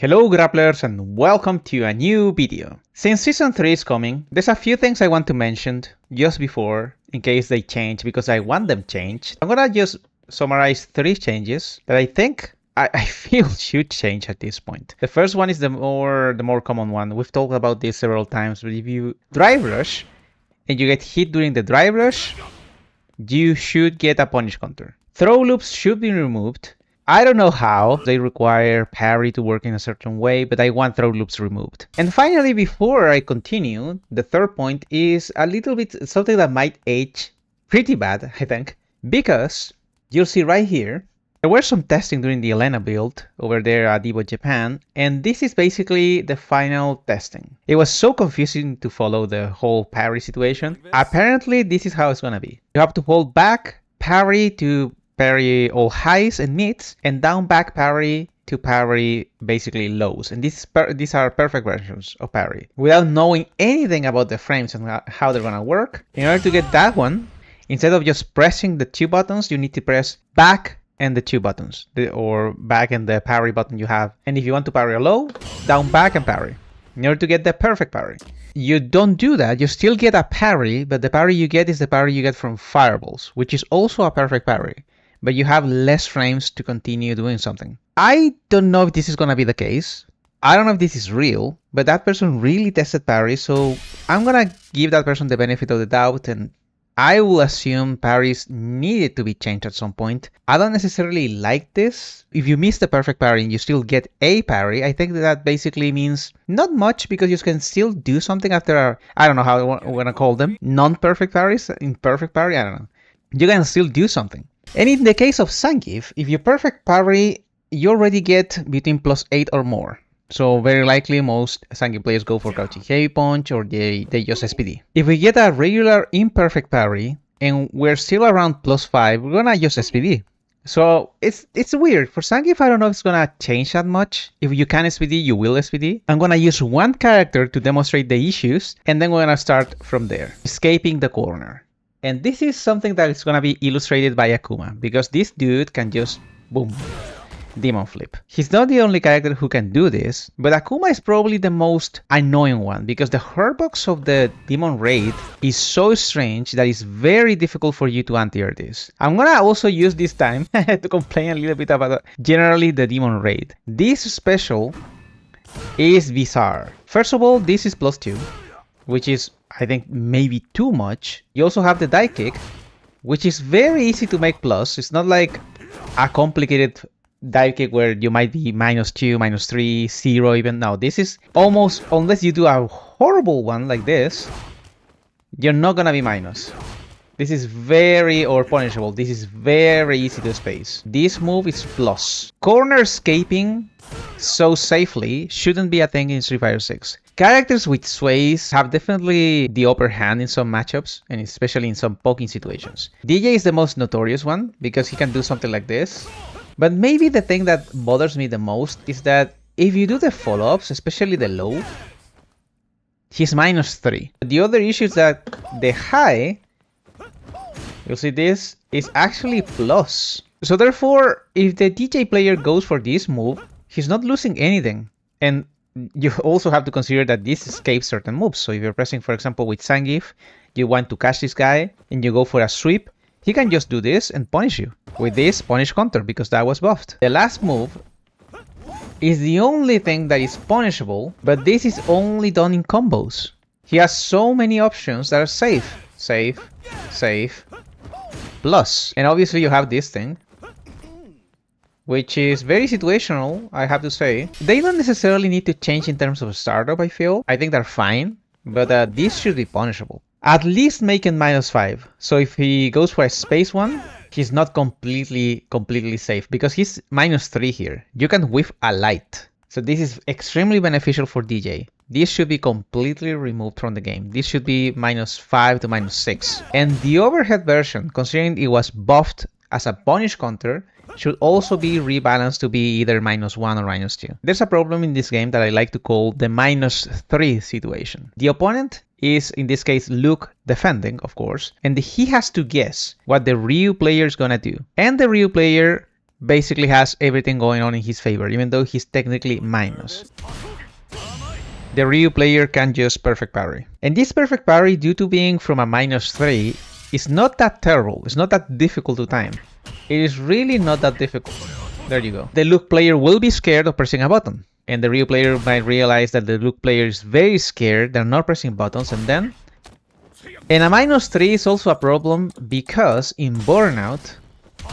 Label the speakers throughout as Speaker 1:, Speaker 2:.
Speaker 1: Hello grapplers and welcome to a new video. Since season 3 is coming, there's a few things I want to mention just before, in case they change, because I want them changed. I'm gonna just summarize 3 changes that I think I feel should change at this point. The first one is the more common one. We've talked about this several times, but if you drive rush and you get hit during the drive rush, you should get a punish counter. Throw loops should be removed. I don't know how, they require parry to work in a certain way, but I want throw loops removed. And finally, before I continue, the third point is a little bit something that might age pretty bad, I think, because you'll see right here, there was some testing during the Elena build over there at Evo Japan, and this is basically the final testing. It was so confusing to follow the whole parry situation. Apparently, this is how it's gonna be. You have to hold back, parry to parry all highs and mids, and down back parry to parry basically lows. And these are perfect versions of parry. Without knowing anything about the frames and how they're gonna work, in order to get that one, instead of just pressing the 2 buttons, you need to press back and the 2 buttons, or back and the parry button you have. And if you want to parry a low, down back and parry, in order to get the perfect parry. You don't do that, you still get a parry, but the parry you get is the parry you get from fireballs, which is also a perfect parry. But you have less frames to continue doing something. I don't know if this is gonna be the case. I don't know if this is real, but that person really tested parry, so I'm gonna give that person the benefit of the doubt, and I will assume parries needed to be changed at some point. I don't necessarily like this. If you miss the perfect parry and you still get a parry, I think that basically means not much, because you can still do something after I don't know how I wanna call them, non-perfect parries, imperfect parry, I don't know. You can still do something. And in the case of Zangief, if you perfect parry, you already get between +8 or more. So very likely most Zangief players go for crouching heavy punch, or they just SPD. If we get a regular imperfect parry and we're still around +5, we're gonna just SPD. So it's weird. For Zangief, I don't know if it's gonna change that much. If you can SPD, you will SPD. I'm gonna use one character to demonstrate the issues, and then we're gonna start from there. Escaping the corner. And this is something that is gonna be illustrated by Akuma, because this dude can just, boom, demon flip. He's not the only character who can do this, but Akuma is probably the most annoying one, because the hurtbox of the demon raid is so strange that it's very difficult for you to anti-air this. I'm gonna also use this time to complain a little bit about generally the demon raid. This special is bizarre. First of all, this is +2, which is, I think, maybe too much. You also have the die kick, which is very easy to make plus. It's not like a complicated dive kick where you might be -2, -3, 0 even. No, this is almost, unless you do a horrible one like this, you're not gonna be minus. This is very, or punishable, this is very easy to space. This move is plus. Corner escaping so safely shouldn't be a thing in Street Fighter 6. Characters with sways have definitely the upper hand in some matchups, and especially in some poking situations. DJ is the most notorious one, because he can do something like this. But maybe the thing that bothers me the most is that if you do the follow-ups, especially the low, he's -3. The other issue is that the high, you'll see this, is actually plus. So therefore, if the DJ player goes for this move, he's not losing anything. And you also have to consider that this escapes certain moves. So if you're pressing, for example, with Zangief, you want to catch this guy and you go for a sweep, he can just do this and punish you with this punish counter, because that was buffed. The last move is the only thing that is punishable, but this is only done in combos. He has so many options that are safe, safe, safe, plus. And obviously you have this thing, which is very situational, I have to say. They don't necessarily need to change in terms of startup, I feel. I think they're fine, but this should be punishable. At least make it -5. So if he goes for a space one, he's not completely safe, because he's -3 here. You can whiff a light. So this is extremely beneficial for DJ. This should be completely removed from the game. This should be -5 to -6. And the overhead version, considering it was buffed as a punish counter, should also be rebalanced to be either -1 or -2. There's a problem in this game that I like to call the -3 situation. The opponent is, in this case, Luke defending, of course, and he has to guess what the Ryu player is gonna do. And the Ryu player basically has everything going on in his favor, even though he's technically minus. The Ryu player can just perfect parry. And this perfect parry, due to being from a -3, is not that terrible. It's not that difficult to time. It is really not that difficult. There you go. The Luke player will be scared of pressing a button. And the Ryu player might realize that the Luke player is very scared, they're not pressing buttons, and then... And a -3 is also a problem because in Burnout,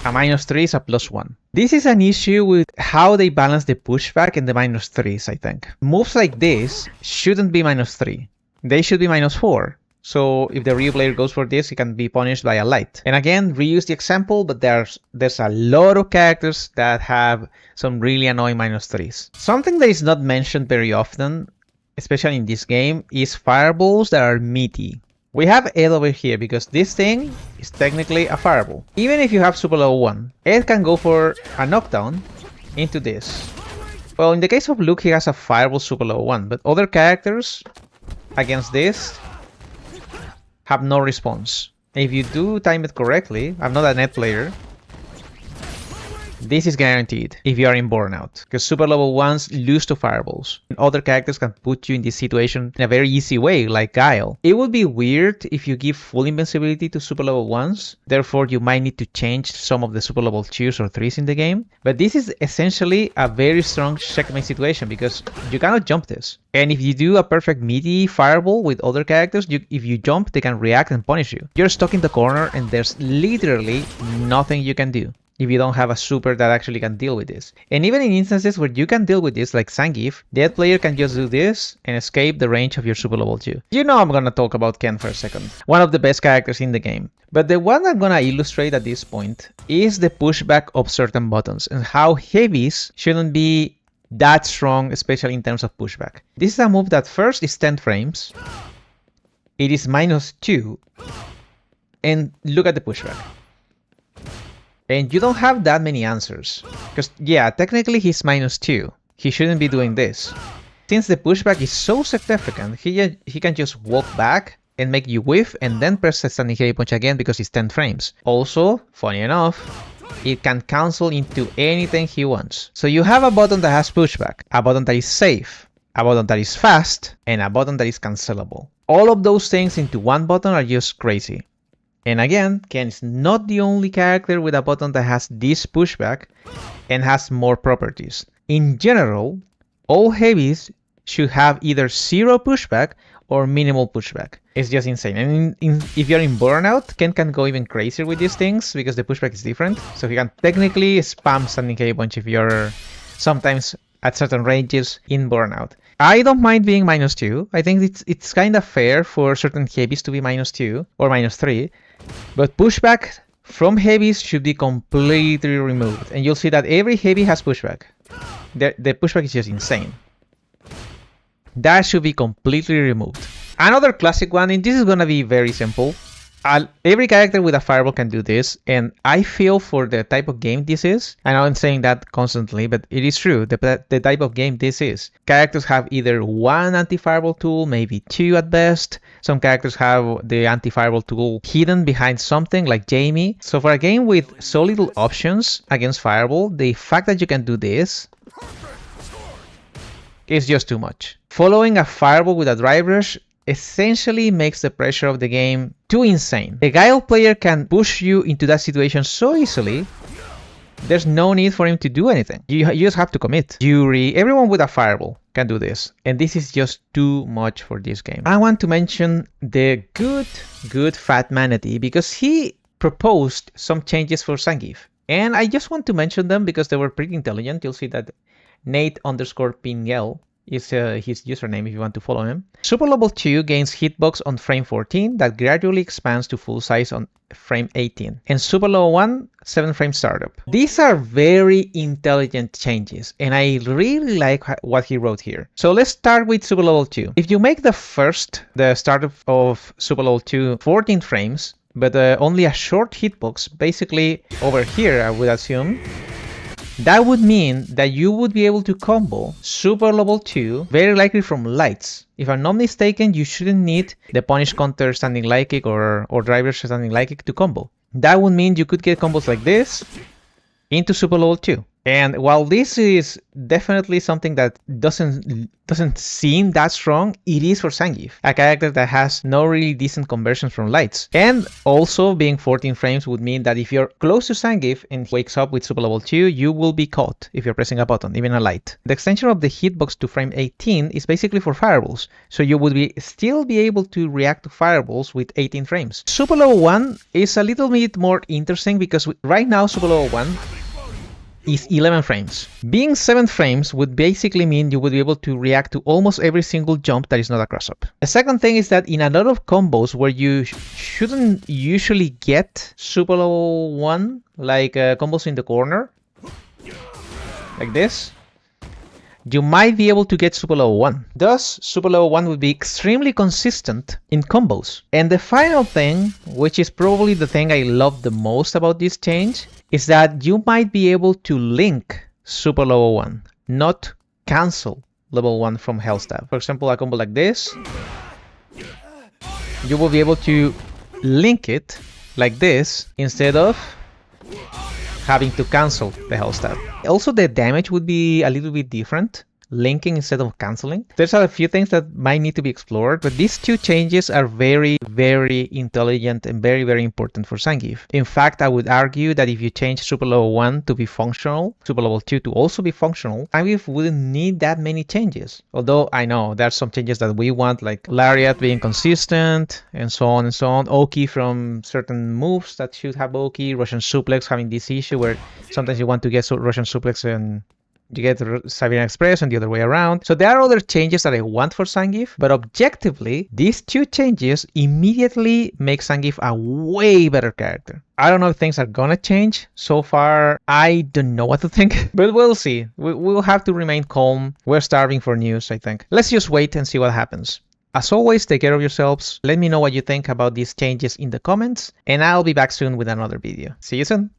Speaker 1: a -3 is a +1. This is an issue with how they balance the pushback and the -3s, I think. Moves like this shouldn't be -3. They should be -4. So if the Ryu player goes for this, he can be punished by a light. And again, reuse the example, but there's a lot of characters that have some really annoying -3s. Something that is not mentioned very often, especially in this game, is fireballs that are meaty. We have Ed over here because this thing is technically a fireball. Even if you have super level 1, Ed can go for a knockdown into this. Well, in the case of Luke, he has a fireball super level 1, but other characters against this have no response. If you do time it correctly, I'm not a net player, this is guaranteed if you are in Burnout, because super level 1s lose to fireballs. And other characters can put you in this situation in a very easy way, like Guile. It would be weird if you give full invincibility to super level 1s, therefore you might need to change some of the super level 2s or 3s in the game. But this is essentially a very strong checkmate situation because you cannot jump this. And if you do a perfect meaty fireball with other characters, if you jump, they can react and punish you. You're stuck in the corner and there's literally nothing you can do if you don't have a super that actually can deal with this. And even in instances where you can deal with this, like Zangief, the Ed player can just do this and escape the range of your super level 2. You know I'm gonna talk about Ken for a second. One of the best characters in the game. But the one I'm gonna illustrate at this point is the pushback of certain buttons and how Heavies shouldn't be that strong, especially in terms of pushback. This is a move that first is 10 frames. It is -2. And look at the pushback. And you don't have that many answers. Because, yeah, technically he's -2. He shouldn't be doing this. Since the pushback is so significant, he can just walk back and make you whiff and then press the standing heavy punch again because it's 10 frames. Also, funny enough, it can cancel into anything he wants. So you have a button that has pushback, a button that is safe, a button that is fast, and a button that is cancelable. All of those things into one button are just crazy. And again, Ken is not the only character with a button that has this pushback and has more properties. In general, all Heavies should have either 0 pushback or minimal pushback. It's just insane. And if you're in Burnout, Ken can go even crazier with these things because the pushback is different. So he can technically spam standing heavy punch if you're sometimes at certain ranges in Burnout. I don't mind being -2. I think it's kind of fair for certain Heavies to be -2 or -3. But pushback from Heavies should be completely removed. And you'll see that every Heavy has pushback. The pushback is just insane. That should be completely removed. Another classic one, and this is gonna be very simple. Every character with a fireball can do this, and I feel for the type of game this is, I know I'm saying that constantly, but it is true, the type of game this is. Characters have either one anti-fireball tool, maybe 2 at best. Some characters have the anti-fireball tool hidden behind something like Jamie. So for a game with so little options against fireball, the fact that you can do this is just too much. Following a fireball with a dry brush essentially makes the pressure of the game too insane. The Guile player can push you into that situation so easily, there's no need for him to do anything. You just have to commit. Yuri, everyone with a fireball can do this. And this is just too much for this game. I want to mention the good fat Manatee because he proposed some changes for Zangief. And I just want to mention them because they were pretty intelligent. You'll see that Nate_Pingel is his username if you want to follow him. Super level 2 gains hitbox on frame 14 that gradually expands to full size on frame 18. And super level 1, 7 frame startup. These are very intelligent changes and I really like what he wrote here. So let's start with super level 2. If you make the startup of super level 2 14 frames, but only a short hitbox, basically over here I would assume, that would mean that you would be able to combo super level 2, very likely from lights. If I'm not mistaken, you shouldn't need the punish counter standing light kick or driver standing light kick to combo. That would mean you could get combos like this into super level 2. And while this is definitely something that doesn't seem that strong, it is for Zangief, a character that has no really decent conversions from lights. And also being 14 frames would mean that if you're close to Zangief and he wakes up with super level 2, you will be caught if you're pressing a button, even a light. The extension of the hitbox to frame 18 is basically for fireballs, so you would still be able to react to fireballs with 18 frames. Super level 1 is a little bit more interesting because right now super level 1 is 11 frames. Being 7 frames would basically mean you would be able to react to almost every single jump that is not a cross-up. The second thing is that in a lot of combos where you shouldn't usually get super level 1, like combos in the corner, like this, you might be able to get super level 1. Thus, super level 1 would be extremely consistent in combos. And the final thing, which is probably the thing I love the most about this change, is that you might be able to link super level 1, not cancel level 1 from Hellstab. For example, a combo like this, you will be able to link it like this instead of having to cancel the Hellstab. Also, the damage would be a little bit different, linking instead of canceling. There's a few things that might need to be explored, but these two changes are very, very intelligent and very, very important for Zangief. In fact, I would argue that if you change super level 1 to be functional, super level 2 to also be functional, Zangief wouldn't need that many changes. Although I know there's some changes that we want, like Lariat being consistent and so on and so on. Oki from certain moves that should have Oki, Russian Suplex having this issue where sometimes you want to get Russian Suplex and you get Siberian Express and the other way around. So there are other changes that I want for Zangief, but objectively, these two changes immediately make Zangief a way better character. I don't know if things are gonna change. So far, I don't know what to think, but we'll see. We'll have to remain calm. We're starving for news, I think. Let's just wait and see what happens. As always, take care of yourselves. Let me know what you think about these changes in the comments, and I'll be back soon with another video. See you soon.